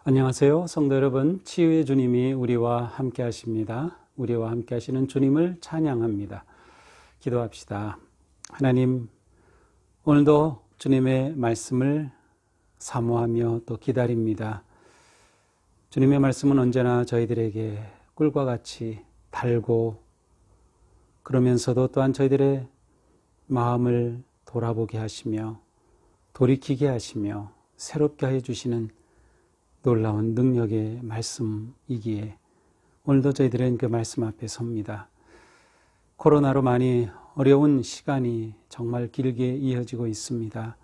안녕하세요. 성도 여러분, 치유의 주님이 우리와 함께 하십니다. 우리와 함께 하시는 주님을 찬양합니다. 기도합시다. 하나님, 오늘도 주님의 말씀을 사모하며 또 기다립니다. 주님의 말씀은 언제나 저희들에게 꿀과 같이 달고, 그러면서도 또한 저희들의 마음을 돌아보게 하시며 돌이키게 하시며 새롭게 해주시는 놀라운 능력의 말씀이기에 오늘도 저희들은 그 말씀 앞에 섭니다. 코로나로 많이 어려운 시간이 정말 길게 이어지고 있습니다.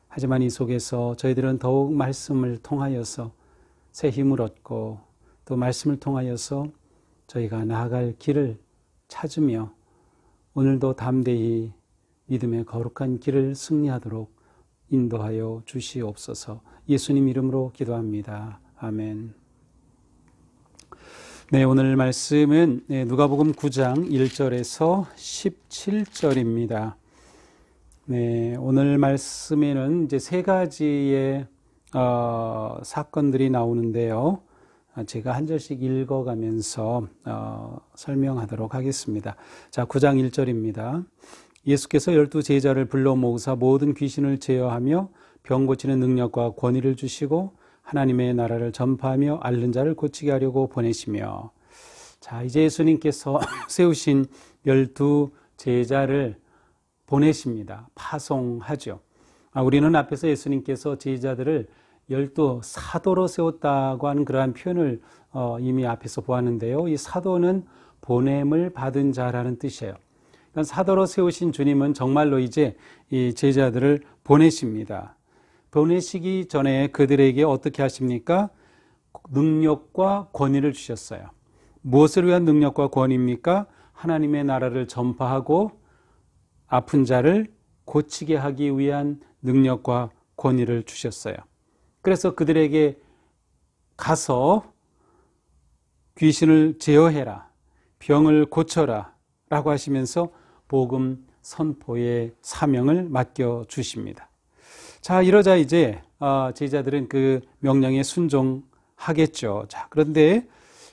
하지만 이 속에서 저희들은 더욱 말씀을 통하여서 새 힘을 얻고 또 말씀을 통하여서 저희가 나아갈 길을 찾으며 오늘도 담대히 믿음의 거룩한 길을 승리하도록 인도하여 주시옵소서. 예수님 이름으로 기도합니다. 아멘. 네, 오늘 말씀은 누가복음 9장 1절에서 17절입니다. 네, 오늘 말씀에는 이제 세 가지의 사건들이 나오는데요. 제가 한 절씩 읽어가면서 설명하도록 하겠습니다. 자, 9장 1절입니다. 예수께서 12 제자를 불러 모으사 모든 귀신을 제어하며 병 고치는 능력과 권위를 주시고 하나님의 나라를 전파하며 앓는 자를 고치게 하려고 보내시며. 자, 이제 예수님께서 세우신 12 제자를 보내십니다. 파송하죠. 우리는 앞에서 예수님께서 제자들을 12 사도로 세웠다고 하는 그러한 표현을 이미 앞에서 보았는데요. 이 사도는 보냄을 받은 자라는 뜻이에요. 사도로 세우신 주님은 정말로 이제 이 제자들을 보내십니다. 보내시기 전에 그들에게 어떻게 하십니까? 능력과 권위를 주셨어요. 무엇을 위한 능력과 권위입니까? 하나님의 나라를 전파하고 아픈 자를 고치게 하기 위한 능력과 권위를 주셨어요. 그래서 그들에게 가서 귀신을 제어해라, 병을 고쳐라 라고 하시면서 복음 선포의 사명을 맡겨주십니다. 자, 이러자 이제 제자들은 그 명령에 순종하겠죠. 자, 그런데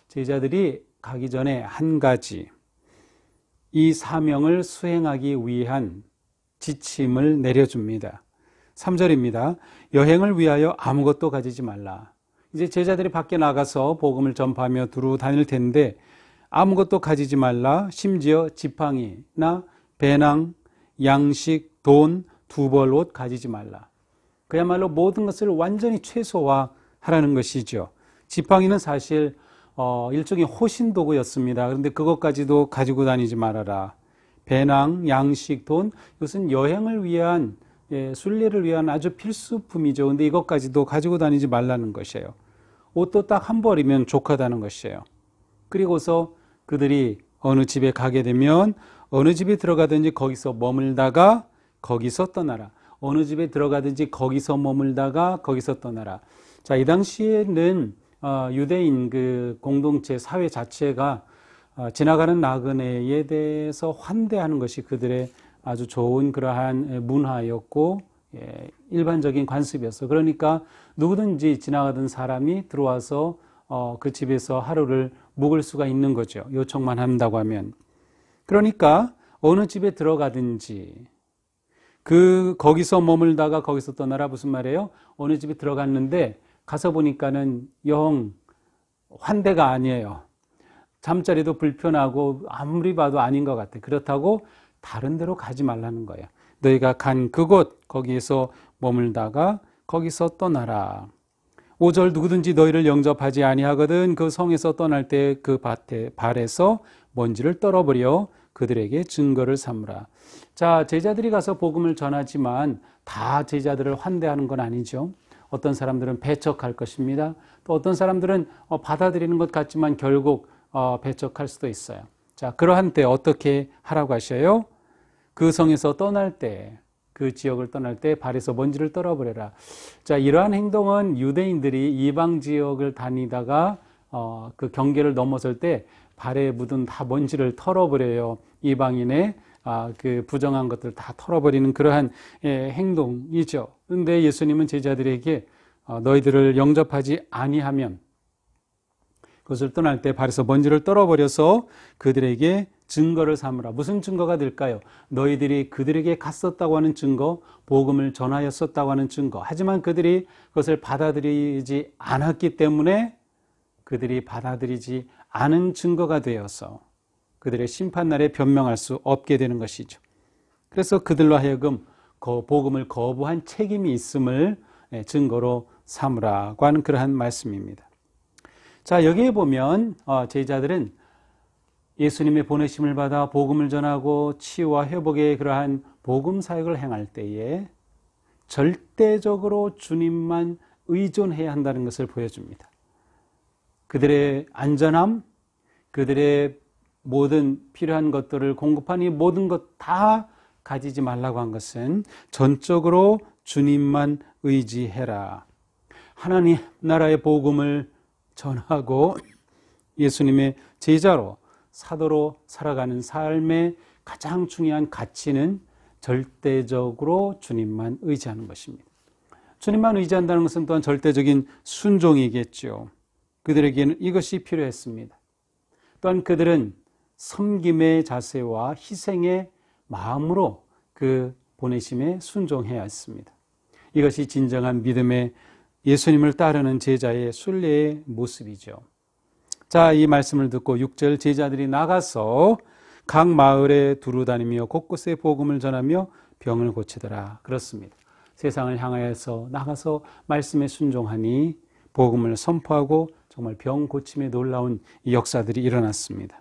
제자들이 가기 전에 한 가지, 이 사명을 수행하기 위한 지침을 내려줍니다. 3절입니다. 여행을 위하여 아무것도 가지지 말라. 이제 제자들이 밖에 나가서 복음을 전파하며 두루 다닐 텐데 아무것도 가지지 말라. 심지어 지팡이나 배낭, 양식, 돈, 두 벌 옷 가지지 말라. 그야말로 모든 것을 완전히 최소화하라는 것이죠. 지팡이는 사실 일종의 호신 도구였습니다. 그런데 그것까지도 가지고 다니지 말아라. 배낭, 양식, 돈, 이것은 여행을 위한, 순례를 위한 아주 필수품이죠. 그런데 이것까지도 가지고 다니지 말라는 것이에요. 옷도 딱 한 벌이면 족하다는 것이에요. 그리고서 그들이 어느 집에 가게 되면 어느 집에 들어가든지 거기서 머물다가 거기서 떠나라. 어느 집에 들어가든지 거기서 머물다가 거기서 떠나라. 자, 이 당시에는 유대인 그 공동체 사회 자체가 지나가는 나그네에 대해서 환대하는 것이 그들의 아주 좋은 그러한 문화였고 일반적인 관습이었어. 그러니까 누구든지 지나가던 사람이 들어와서 그 집에서 하루를 묵을 수가 있는 거죠. 요청만 한다고 하면. 그러니까 어느 집에 들어가든지 거기서 머물다가 거기서 떠나라. 무슨 말이에요? 어느 집에 들어갔는데 가서 보니까는 영 환대가 아니에요. 잠자리도 불편하고 아무리 봐도 아닌 것 같아. 그렇다고 다른 데로 가지 말라는 거예요. 너희가 간 그곳 거기에서 머물다가 거기서 떠나라. 5절 누구든지 너희를 영접하지 아니하거든 그 성에서 떠날 때 그 발에서 먼지를 떨어버려 그들에게 증거를 삼으라. 자, 제자들이 가서 복음을 전하지만 다 제자들을 환대하는 건 아니죠. 어떤 사람들은 배척할 것입니다. 또 어떤 사람들은 받아들이는 것 같지만 결국 배척할 수도 있어요. 자, 그러한 때 어떻게 하라고 하셔요? 그 성에서 떠날 때, 그 지역을 떠날 때 발에서 먼지를 떨어버려라. 자, 이러한 행동은 유대인들이 이방 지역을 다니다가 그 경계를 넘어설 때 발에 묻은 다 먼지를 털어버려요. 이방인의 그 부정한 것들 다 털어버리는 그러한 행동이죠. 그런데 예수님은 제자들에게 너희들을 영접하지 아니하면 그것을 떠날 때 발에서 먼지를 떨어버려서 그들에게 증거를 삼으라. 무슨 증거가 될까요? 너희들이 그들에게 갔었다고 하는 증거, 복음을 전하였었다고 하는 증거. 하지만 그들이 그것을 받아들이지 않았기 때문에 그들이 받아들이지 않은 증거가 되어서 그들의 심판날에 변명할 수 없게 되는 것이죠. 그래서 그들로 하여금 복음을 거부한 책임이 있음을 증거로 삼으라고 하는 그러한 말씀입니다. 자, 여기에 보면 제자들은 예수님의 보내심을 받아 복음을 전하고 치유와 회복의 그러한 복음 사역을 행할 때에 절대적으로 주님만 의존해야 한다는 것을 보여줍니다. 그들의 안전함, 그들의 모든 필요한 것들을 공급한 이 모든 것 다 가지지 말라고 한 것은 전적으로 주님만 의지해라. 하나님 나라의 복음을 전하고 예수님의 제자로 사도로 살아가는 삶의 가장 중요한 가치는 절대적으로 주님만 의지하는 것입니다. 주님만 의지한다는 것은 또한 절대적인 순종이겠죠. 그들에게는 이것이 필요했습니다. 또한 그들은 섬김의 자세와 희생의 마음으로 그 보내심에 순종해야 했습니다. 이것이 진정한 믿음의 예수님을 따르는 제자의 순례의 모습이죠. 자, 이 말씀을 듣고 6절 제자들이 나가서 각 마을에 두루 다니며 곳곳에 복음을 전하며 병을 고치더라. 그렇습니다. 세상을 향하여서 나가서 말씀에 순종하니 복음을 선포하고 정말 병 고침에 놀라운 역사들이 일어났습니다.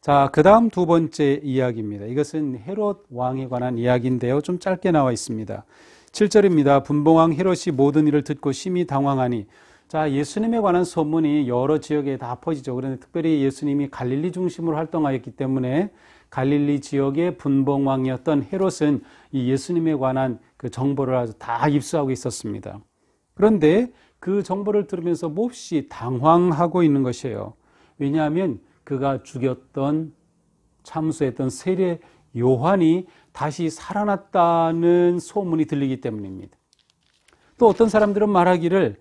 자, 그 다음 두 번째 이야기입니다. 이것은 헤롯 왕에 관한 이야기인데요. 좀 짧게 나와 있습니다. 7절입니다. 분봉왕 헤롯이 모든 일을 듣고 심히 당황하니, 자, 예수님에 관한 소문이 여러 지역에 다 퍼지죠. 그런데 특별히 예수님이 갈릴리 중심으로 활동하였기 때문에 갈릴리 지역의 분봉왕이었던 헤롯은 이 예수님에 관한 그 정보를 아주 다 입수하고 있었습니다. 그런데 그 정보를 들으면서 몹시 당황하고 있는 것이에요. 왜냐하면 그가 죽였던, 참수했던 세례 요한이 다시 살아났다는 소문이 들리기 때문입니다. 또 어떤 사람들은 말하기를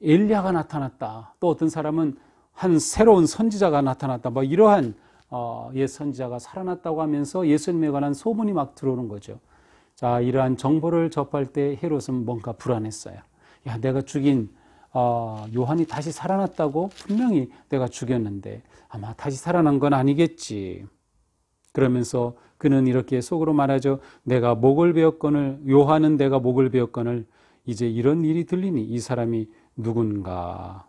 엘리야가 나타났다. 또 어떤 사람은 한 새로운 선지자가 나타났다. 뭐 이러한 옛 선지자가 살아났다고 하면서 예수님에 관한 소문이 막 들어오는 거죠. 자, 이러한 정보를 접할 때 헤롯은 뭔가 불안했어요. 야, 내가 죽인 요한이 다시 살아났다고? 분명히 내가 죽였는데 아마 다시 살아난 건 아니겠지. 그러면서 그는 이렇게 속으로 말하죠. 내가 목을 베었거늘, 요한은 내가 목을 베었거늘 이제 이런 일이 들리니 이 사람이 누군가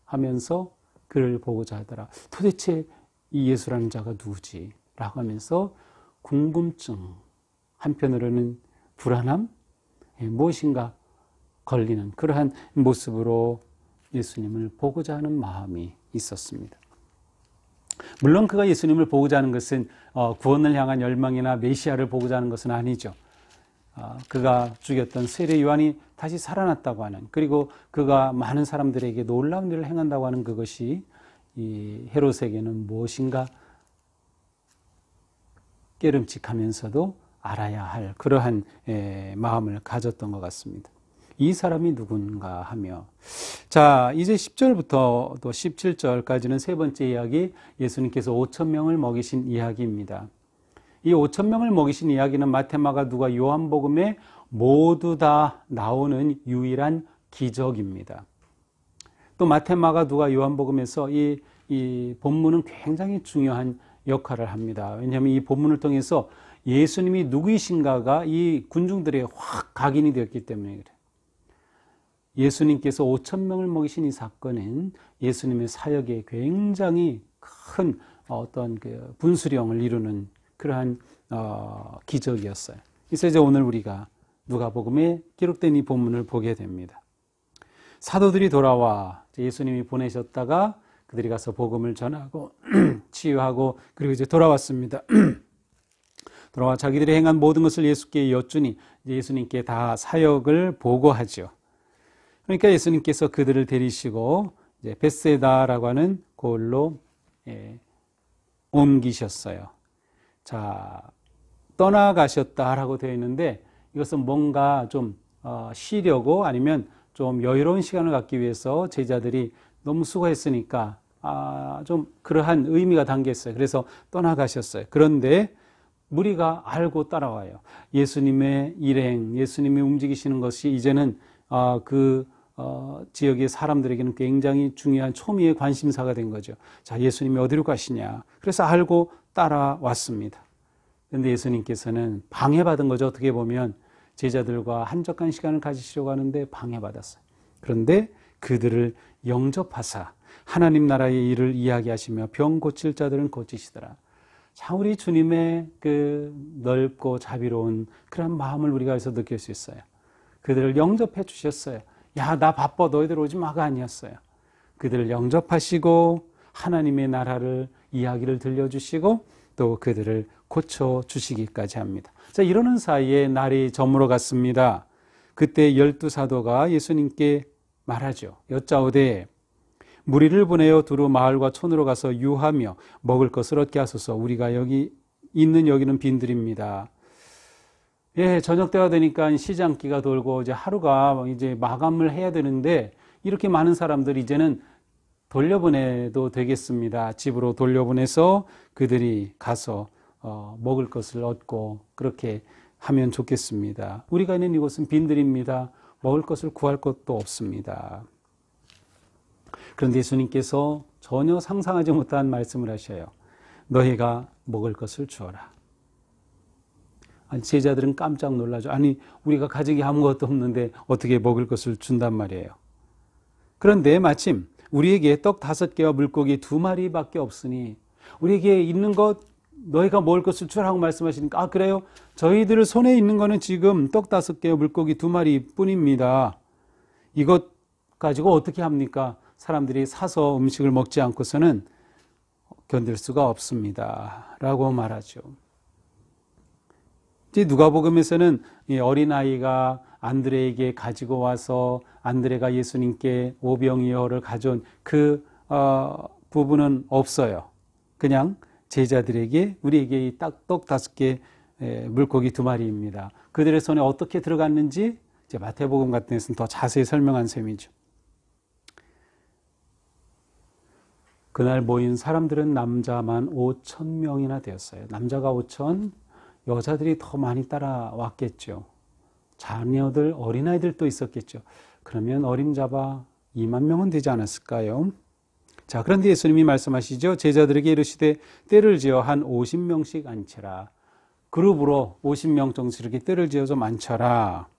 하면서 그를 보고자 하더라. 도대체 이 예수라는 자가 누구지? 라고 하면서 궁금증, 한편으로는 불안함, 무엇인가 걸리는 그러한 모습으로 예수님을 보고자 하는 마음이 있었습니다. 물론 그가 예수님을 보고자 하는 것은 구원을 향한 열망이나 메시아를 보고자 하는 것은 아니죠. 그가 죽였던 세례 요한이 다시 살아났다고 하는, 그리고 그가 많은 사람들에게 놀라운 일을 행한다고 하는 그것이 이 헤롯에게는 무엇인가 깨름칙하면서도 알아야 할 그러한 마음을 가졌던 것 같습니다. 이 사람이 누군가 하며, 자, 이제 10절부터 또 17절까지는 세 번째 이야기, 예수님께서 5,000명을 먹이신 이야기입니다. 이 5,000명을 먹이신 이야기는 마태, 마가, 누가, 요한복음에 모두 다 나오는 유일한 기적입니다. 또 마태, 마가, 누가, 요한복음에서 이 본문은 굉장히 중요한 역할을 합니다. 왜냐하면 이 본문을 통해서 예수님이 누구이신가가 이 군중들에게 확 각인이 되었기 때문에 그래요. 예수님께서 5,000명을 먹이신 이 사건은 예수님의 사역에 굉장히 큰 어떤 그 분수령을 이루는 그러한 기적이었어요. 그래서 이제 오늘 우리가 누가복음에 기록된 이 본문을 보게 됩니다. 사도들이 돌아와 예수님이 보내셨다가 그들이 가서 복음을 전하고 치유하고 그리고 이제 돌아왔습니다. 돌아와 자기들이 행한 모든 것을 예수께 여쭈니 예수님께 다 사역을 보고하죠. 그러니까 예수님께서 그들을 데리시고 이제 벳세다라고 하는 곳으로 옮기셨어요. 자, 떠나가셨다라고 되어 있는데 이것은 뭔가 좀 쉬려고 아니면 좀 여유로운 시간을 갖기 위해서 제자들이 너무 수고했으니까 좀 그러한 의미가 담겨 있어요. 그래서 떠나가셨어요. 그런데 무리가 알고 따라와요. 예수님의 일행, 예수님이 움직이시는 것이 이제는 지역의 사람들에게는 굉장히 중요한 초미의 관심사가 된 거죠. 자, 예수님이 어디로 가시냐. 그래서 알고 따라왔습니다. 그런데 예수님께서는 방해받은 거죠. 어떻게 보면 제자들과 한적한 시간을 가지시려고 하는데 방해받았어요. 그런데 그들을 영접하사 하나님 나라의 일을 이야기하시며 병 고칠 자들은 고치시더라. 참 우리 주님의 그 넓고 자비로운 그런 마음을 우리가 여기서 느낄 수 있어요. 그들을 영접해 주셨어요. 야, 나 바빠, 너희들 오지 마가 아니었어요. 그들을 영접하시고 하나님의 나라를 이야기를 들려주시고 또 그들을 고쳐주시기까지 합니다. 자, 이러는 사이에 날이 저물어 갔습니다. 그때 12사도가 예수님께 말하죠. 여짜오되 무리를 보내어 두루 마을과 촌으로 가서 유하며 먹을 것을 얻게 하소서. 우리가 여기는 빈들입니다. 예, 저녁 때가 되니까 시장기가 돌고 이제 하루가 이제 마감을 해야 되는데 이렇게 많은 사람들 이제는 돌려보내도 되겠습니다. 집으로 돌려보내서 그들이 가서 먹을 것을 얻고 그렇게 하면 좋겠습니다. 우리가 있는 이곳은 빈들입니다. 먹을 것을 구할 것도 없습니다. 그런데 예수님께서 전혀 상상하지 못한 말씀을 하셔요. 너희가 먹을 것을 주어라. 아니, 제자들은 깜짝 놀라죠. 아니, 우리가 가진 게 아무것도 없는데 어떻게 먹을 것을 준단 말이에요. 그런데 마침 우리에게 떡 5개와 물고기 2마리밖에 없으니 우리에게 있는 것 너희가 먹을 것을 주라고 말씀하시니까 그래요? 저희들 손에 있는 거는 지금 떡 5개와 물고기 2마리 뿐입니다. 이것 가지고 어떻게 합니까? 사람들이 사서 음식을 먹지 않고서는 견딜 수가 없습니다. 라고 말하죠. 이제 누가복음에서는 어린아이가 안드레에게 가지고 와서 안드레가 예수님께 오병이어를 가져온 그 부분은 없어요. 그냥 제자들에게 우리에게 이 떡 5개 물고기 2마리입니다. 그들의 손에 어떻게 들어갔는지 이제 마태복음 같은 데서는 더 자세히 설명한 셈이죠. 그날 모인 사람들은 남자만 5,000명이나 되었어요. 남자가 5,000, 여자들이 더 많이 따라왔겠죠. 자녀들, 어린아이들도 있었겠죠. 그러면 어림잡아 2만 명은 되지 않았을까요? 자, 그런데 예수님이 말씀하시죠. 제자들에게 이르시되 때를 지어 한 50명씩 앉혀라. 그룹으로 50명 정도 이렇게 때를 지어서 앉혀라.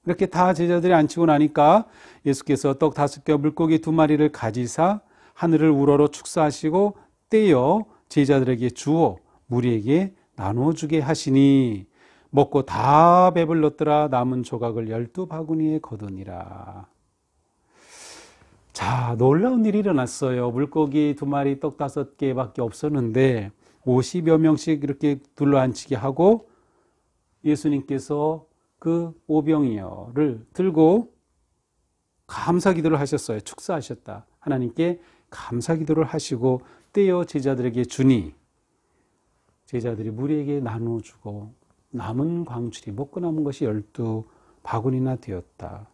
이렇게 다 제자들이 앉히고 나니까 예수께서 떡 5개와 물고기 2마리를 가지사 하늘을 우러러 축사하시고 떼어 제자들에게 주어 무리에게 나눠주게 하시니 먹고 다 배불렀더라. 남은 조각을 12바구니에 거두니라. 자, 놀라운 일이 일어났어요. 물고기 2마리, 떡 5개밖에 없었는데 50여 명씩 이렇게 둘러앉히게 하고 예수님께서 그 오병이어를 들고 감사기도를 하셨어요. 축사하셨다. 하나님께 감사기도를 하시고 떼어 제자들에게 주니 제자들이 무리에게 나눠주고 남은 광출이 먹고 남은 것이 12바구니나 되었다.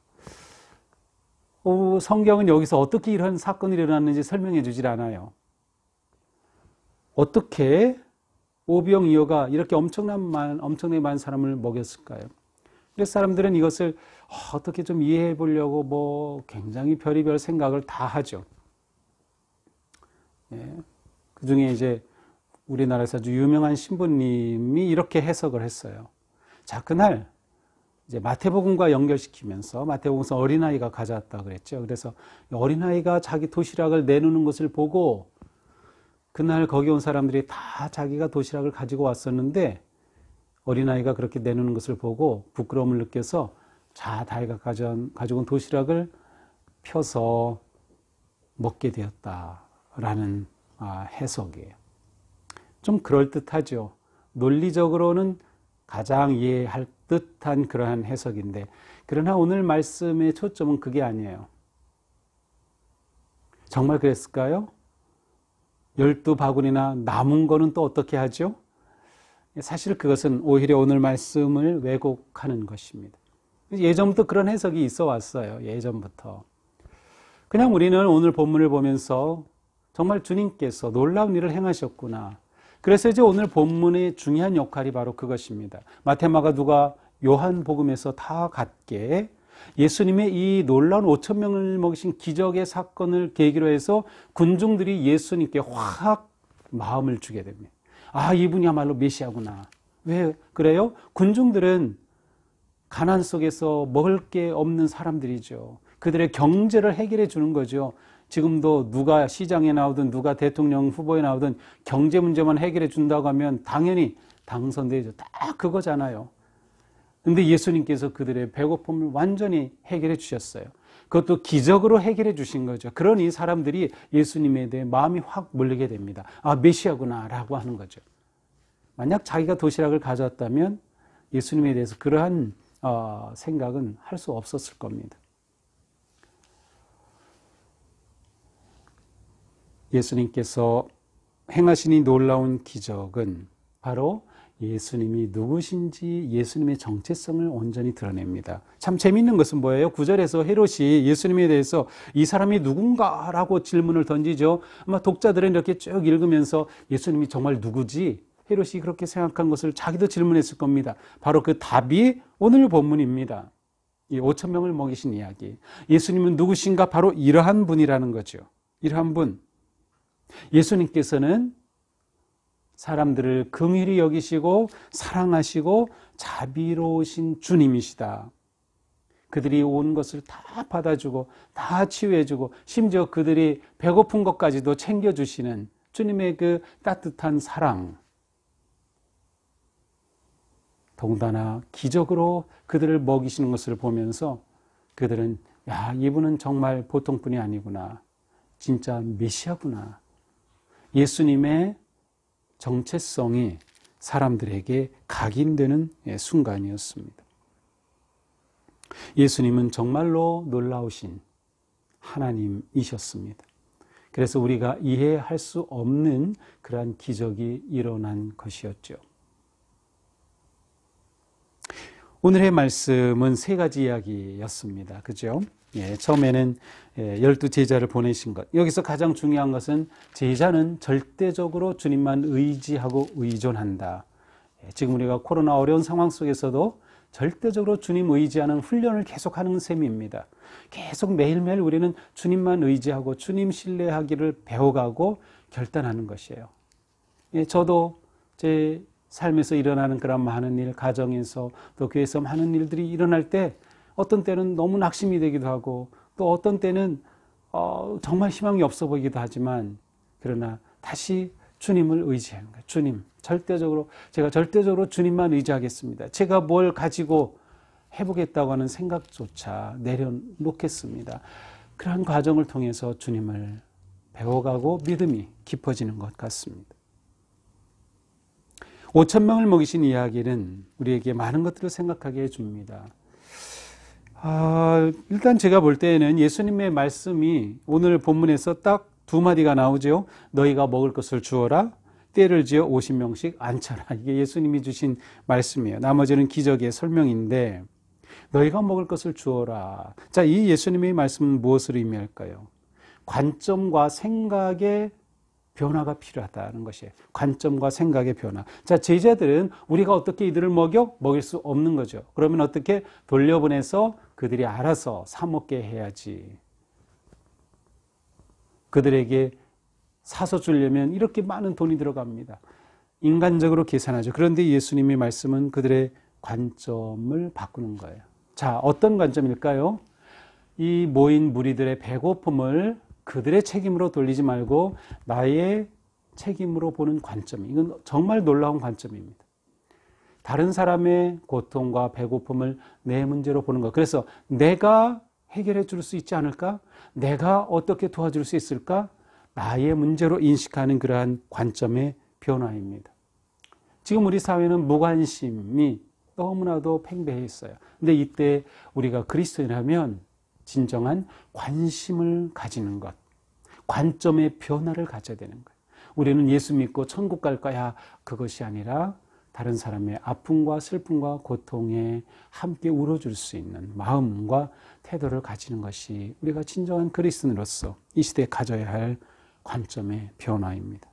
성경은 여기서 어떻게 이런 사건이 일어났는지 설명해 주질 않아요. 어떻게 오병이어가 이렇게 엄청나게 많은 사람을 먹였을까요? 그래서 사람들은 이것을 어떻게 좀 이해해 보려고 굉장히 별의별 생각을 다 하죠. 예. 그 중에 이제 우리나라에서 아주 유명한 신부님이 이렇게 해석을 했어요. 자, 그날 이제 마태복음과 연결시키면서 마태복음에서 어린아이가 가져왔다 그랬죠. 그래서 어린아이가 자기 도시락을 내놓는 것을 보고 그날 거기 온 사람들이 다 자기가 도시락을 가지고 왔었는데 어린아이가 그렇게 내놓는 것을 보고 부끄러움을 느껴서 자기가 가져온 도시락을 펴서 먹게 되었다라는 해석이에요. 좀 그럴듯하죠. 논리적으로는 가장 이해할 듯한 그러한 해석인데 그러나 오늘 말씀의 초점은 그게 아니에요. 정말 그랬을까요? 12바구니나 남은 거는 또 어떻게 하죠? 사실 그것은 오히려 오늘 말씀을 왜곡하는 것입니다. 예전부터 그런 해석이 있어 왔어요. 예전부터. 그냥 우리는 오늘 본문을 보면서 정말 주님께서 놀라운 일을 행하셨구나. 그래서 이제 오늘 본문의 중요한 역할이 바로 그것입니다. 마태, 마가, 누가, 요한 복음에서 다 같게 예수님의 이 놀라운 5천 명을 먹이신 기적의 사건을 계기로 해서 군중들이 예수님께 확 마음을 주게 됩니다. 아, 이분이야말로 메시아구나. 왜 그래요? 군중들은 가난 속에서 먹을 게 없는 사람들이죠. 그들의 경제를 해결해 주는 거죠. 지금도 누가 시장에 나오든 누가 대통령 후보에 나오든 경제 문제만 해결해 준다고 하면 당연히 당선되죠. 딱 그거잖아요. 근데 예수님께서 그들의 배고픔을 완전히 해결해 주셨어요. 그것도 기적으로 해결해 주신 거죠. 그러니 사람들이 예수님에 대해 마음이 확 몰리게 됩니다. 아, 메시아구나 라고 하는 거죠. 만약 자기가 도시락을 가져왔다면 예수님에 대해서 그러한 생각은 할 수 없었을 겁니다. 예수님께서 행하신 이 놀라운 기적은 바로 예수님이 누구신지 예수님의 정체성을 온전히 드러냅니다. 참 재미있는 것은 뭐예요? 9절에서 헤롯이 예수님에 대해서 이 사람이 누군가라고 질문을 던지죠. 아마 독자들은 이렇게 쭉 읽으면서 예수님이 정말 누구지? 헤롯이 그렇게 생각한 것을 자기도 질문했을 겁니다. 바로 그 답이 오늘 본문입니다. 이 5천 명을 먹이신 이야기. 예수님은 누구신가? 바로 이러한 분이라는 거죠. 이러한 분. 예수님께서는 사람들을 긍휼히 여기시고 사랑하시고 자비로우신 주님이시다. 그들이 온 것을 다 받아주고 다 치유해주고 심지어 그들이 배고픈 것까지도 챙겨주시는 주님의 그 따뜻한 사랑. 더군다나 기적으로 그들을 먹이시는 것을 보면서 그들은 야, 이분은 정말 보통 분이 아니구나. 진짜 메시아구나. 예수님의 정체성이 사람들에게 각인되는 순간이었습니다. 예수님은 정말로 놀라우신 하나님이셨습니다. 그래서 우리가 이해할 수 없는 그러한 기적이 일어난 것이었죠. 오늘의 말씀은 세 가지 이야기였습니다. 그죠? 처음에는 12제자를 보내신 것. 여기서 가장 중요한 것은 제자는 절대적으로 주님만 의지하고 의존한다. 지금 우리가 코로나 어려운 상황 속에서도 절대적으로 주님 의지하는 훈련을 계속하는 셈입니다. 계속 매일매일 우리는 주님만 의지하고 주님 신뢰하기를 배워가고 결단하는 것이에요. 저도 제 삶에서 일어나는 그런 많은 일, 가정에서 또 교회에서 많은 일들이 일어날 때 어떤 때는 너무 낙심이 되기도 하고 또 어떤 때는 정말 희망이 없어 보이기도 하지만 그러나 다시 주님을 의지하는 거예요. 주님, 제가 절대적으로 주님만 의지하겠습니다. 제가 뭘 가지고 해보겠다고 하는 생각조차 내려놓겠습니다. 그러한 과정을 통해서 주님을 배워가고 믿음이 깊어지는 것 같습니다. 5천 명을 먹이신 이야기는 우리에게 많은 것들을 생각하게 해줍니다. 일단 제가 볼 때에는 예수님의 말씀이 오늘 본문에서 딱 두 마디가 나오죠. 너희가 먹을 것을 주어라. 때를 지어 50명씩 앉혀라. 이게 예수님이 주신 말씀이에요. 나머지는 기적의 설명인데 너희가 먹을 것을 주어라. 자, 이 예수님의 말씀은 무엇을 의미할까요? 관점과 생각의 변화가 필요하다는 것이에요. 관점과 생각의 변화. 자, 제자들은 우리가 어떻게 이들을 먹일 수 없는 거죠. 그러면 어떻게 돌려보내서 그들이 알아서 사 먹게 해야지. 그들에게 사서 주려면 이렇게 많은 돈이 들어갑니다. 인간적으로 계산하죠. 그런데 예수님의 말씀은 그들의 관점을 바꾸는 거예요. 자, 어떤 관점일까요? 이 모인 무리들의 배고픔을 그들의 책임으로 돌리지 말고 나의 책임으로 보는 관점. 이건 정말 놀라운 관점입니다. 다른 사람의 고통과 배고픔을 내 문제로 보는 것. 그래서 내가 해결해 줄 수 있지 않을까? 내가 어떻게 도와줄 수 있을까? 나의 문제로 인식하는 그러한 관점의 변화입니다. 지금 우리 사회는 무관심이 너무나도 팽배해 있어요. 근데 이때 우리가 그리스도인이라면 진정한 관심을 가지는 것, 관점의 변화를 가져야 되는 거예요. 우리는 예수 믿고 천국 갈 거야, 그것이 아니라 다른 사람의 아픔과 슬픔과 고통에 함께 울어줄 수 있는 마음과 태도를 가지는 것이 우리가 진정한 그리스도인으로서 이 시대에 가져야 할 관점의 변화입니다.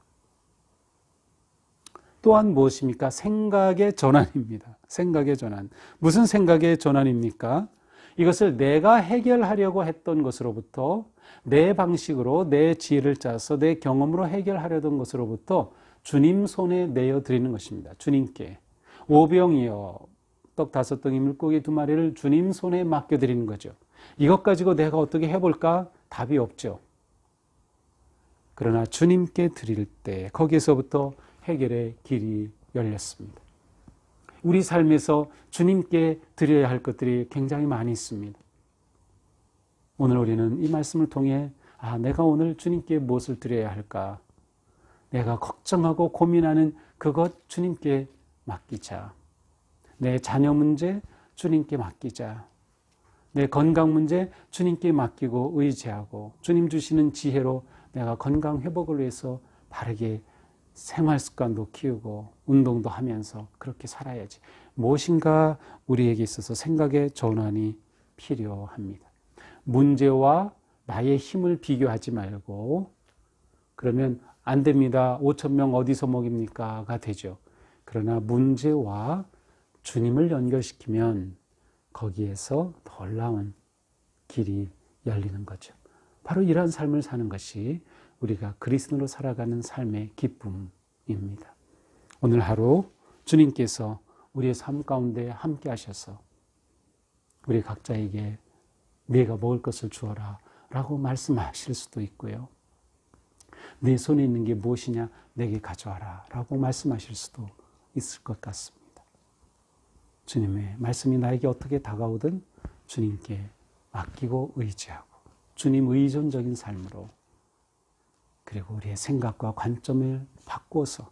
또한 무엇입니까? 생각의 전환입니다. 생각의 전환. 무슨 생각의 전환입니까? 이것을 내가 해결하려고 했던 것으로부터 내 방식으로 내 지혜를 짜서 내 경험으로 해결하려던 것으로부터 주님 손에 내어드리는 것입니다. 주님께. 오병이어 떡 5덩이 물고기 2마리를 주님 손에 맡겨드리는 거죠. 이것 가지고 내가 어떻게 해볼까? 답이 없죠. 그러나 주님께 드릴 때 거기에서부터 해결의 길이 열렸습니다. 우리 삶에서 주님께 드려야 할 것들이 굉장히 많이 있습니다. 오늘 우리는 이 말씀을 통해 내가 오늘 주님께 무엇을 드려야 할까? 내가 걱정하고 고민하는 그것 주님께 맡기자. 내 자녀 문제 주님께 맡기자. 내 건강 문제 주님께 맡기고 의지하고 주님 주시는 지혜로 내가 건강 회복을 위해서 바르게 생활 습관도 키우고 운동도 하면서 그렇게 살아야지. 무엇인가 우리에게 있어서 생각의 전환이 필요합니다. 문제와 나의 힘을 비교하지 말고 그러면 안 됩니다. 5,000명 어디서 먹입니까?가 되죠. 그러나 문제와 주님을 연결시키면 거기에서 놀라운 길이 열리는 거죠. 바로 이러한 삶을 사는 것이 우리가 그리스도로 살아가는 삶의 기쁨입니다. 오늘 하루 주님께서 우리의 삶 가운데 함께 하셔서 우리 각자에게 내가 먹을 것을 주어라 라고 말씀하실 수도 있고요. 내 손에 있는 게 무엇이냐 내게 가져와라 라고 말씀하실 수도 있을 것 같습니다. 주님의 말씀이 나에게 어떻게 다가오든 주님께 맡기고 의지하고 주님 의존적인 삶으로 그리고 우리의 생각과 관점을 바꿔서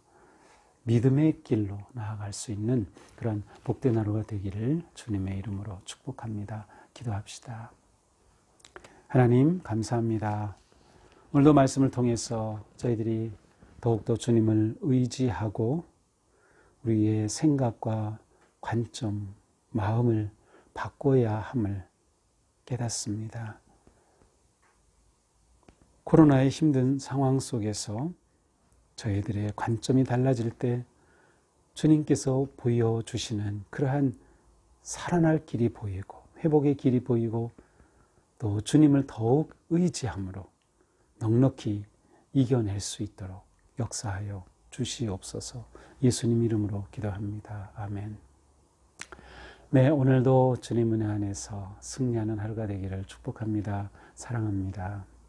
믿음의 길로 나아갈 수 있는 그런 복된 하루가 되기를 주님의 이름으로 축복합니다. 기도합시다. 하나님 감사합니다. 오늘도 말씀을 통해서 저희들이 더욱더 주님을 의지하고 우리의 생각과 관점, 마음을 바꿔야 함을 깨닫습니다. 코로나의 힘든 상황 속에서 저희들의 관점이 달라질 때 주님께서 보여주시는 그러한 살아날 길이 보이고 회복의 길이 보이고 또 주님을 더욱 의지함으로 넉넉히 이겨낼 수 있도록 역사하여 주시옵소서. 예수님 이름으로 기도합니다. 아멘. 네, 오늘도 주님 은혜 안에서 승리하는 하루가 되기를 축복합니다. 사랑합니다.